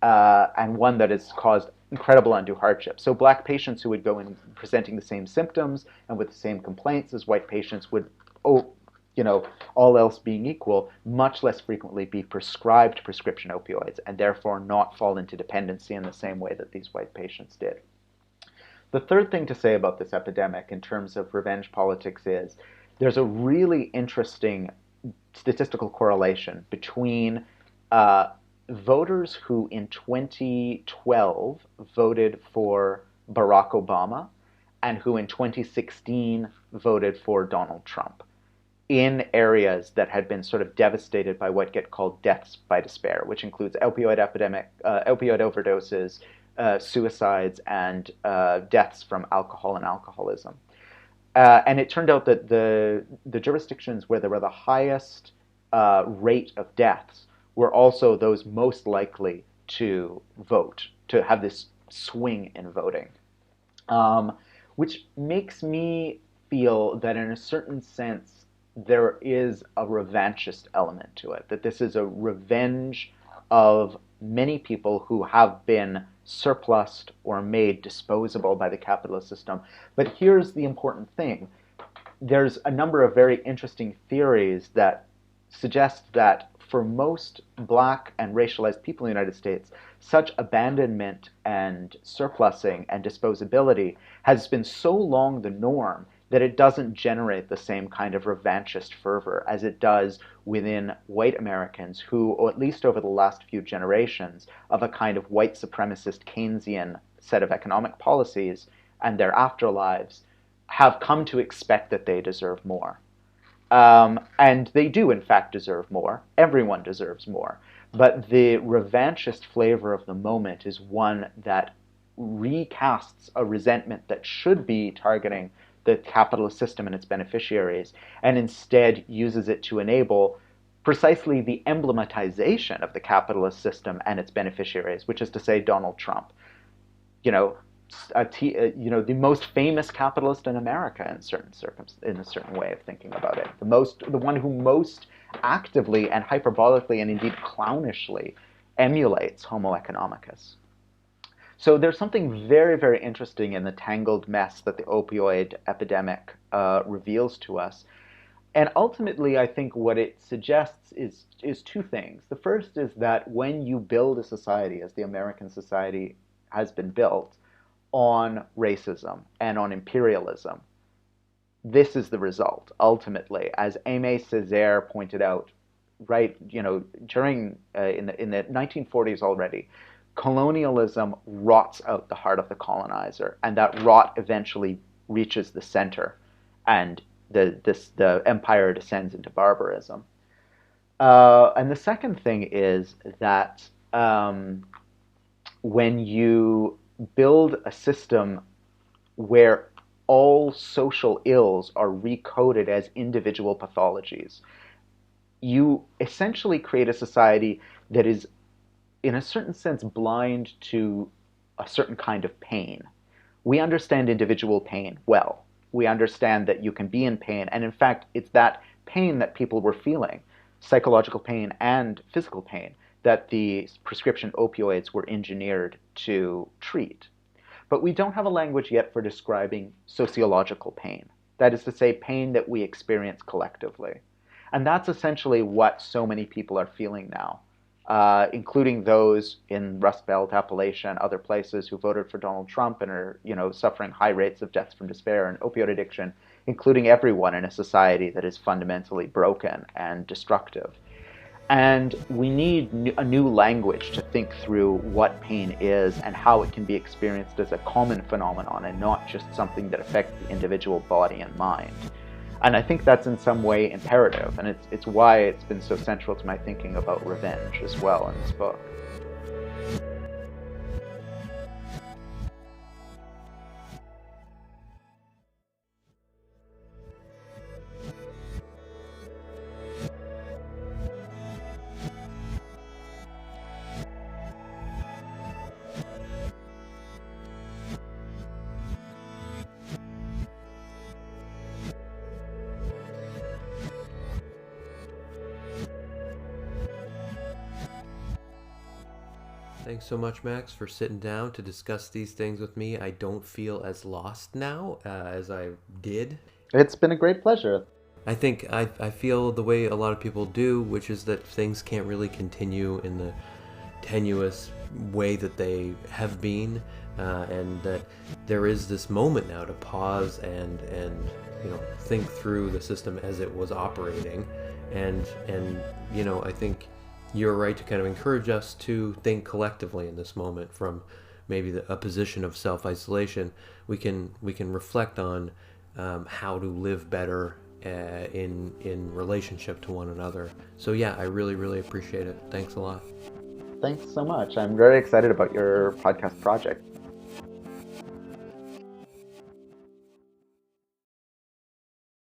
and one that has caused incredible undue hardship. So Black patients who would go in presenting the same symptoms and with the same complaints as white patients would, all else being equal, much less frequently be prescribed prescription opioids and therefore not fall into dependency in the same way that these white patients did. The third thing to say about this epidemic in terms of revenge politics is there's a really interesting statistical correlation between voters who in 2012 voted for Barack Obama and who in 2016 voted for Donald Trump in areas that had been sort of devastated by what get called deaths by despair, which includes opioid overdoses, suicides, and deaths from alcohol and alcoholism. And it turned out that the jurisdictions where there were the highest rate of deaths were also those most likely to vote, to have this swing in voting, which makes me feel that in a certain sense there is a revanchist element to it, that this is a revenge of many people who have been surplused or made disposable by the capitalist system. But here's the important thing. There's a number of very interesting theories that suggest that for most black and racialized people in the United States, such abandonment and surplusing and disposability has been so long the norm that it doesn't generate the same kind of revanchist fervor as it does within white Americans who, or at least over the last few generations, of a kind of white supremacist Keynesian set of economic policies and their afterlives, have come to expect that they deserve more. And they do, in fact, deserve more. Everyone deserves more. But the revanchist flavor of the moment is one that recasts a resentment that should be targeting the capitalist system and its beneficiaries, and instead uses it to enable precisely the emblematization of the capitalist system and its beneficiaries, which is to say Donald Trump. You know, the most famous capitalist in America in a certain way of thinking about it. The one who most actively and hyperbolically and indeed clownishly emulates Homo economicus. So there's something very, very interesting in the tangled mess that the opioid epidemic reveals to us. And ultimately, I think what it suggests is two things. The first is that when you build a society, as the American society has been built, on racism and on imperialism, this is the result, ultimately. As Aimé Césaire pointed out, right, during in the 1940s already, colonialism rots out the heart of the colonizer, and that rot eventually reaches the center, and the empire descends into barbarism. And the second thing is that when you build a system where all social ills are recoded as individual pathologies, you essentially create a society that is, in a certain sense, blind to a certain kind of pain. We understand individual pain well. We understand that you can be in pain, and in fact, it's that pain that people were feeling, psychological pain and physical pain, that the prescription opioids were engineered to treat. But we don't have a language yet for describing sociological pain. That is to say, pain that we experience collectively. And that's essentially what so many people are feeling now, including those in Rust Belt, Appalachia, and other places who voted for Donald Trump and are, suffering high rates of deaths from despair and opioid addiction, including everyone in a society that is fundamentally broken and destructive. And we need a new language to think through what pain is and how it can be experienced as a common phenomenon and not just something that affects the individual body and mind. And I think that's in some way imperative, and it's why it's been so central to my thinking about revenge as well in this book. Thanks so much, Max, for sitting down to discuss these things with me. I don't feel as lost now as I did. It's been a great pleasure. I think I feel the way a lot of people do, which is that things can't really continue in the tenuous way that they have been, and that there is this moment now to pause and think through the system as it was operating, and I think you're right to kind of encourage us to think collectively in this moment from maybe a position of self-isolation. We can reflect on how to live better in relationship to one another. So yeah, I really, really appreciate it. Thanks a lot. Thanks so much. I'm very excited about your podcast project.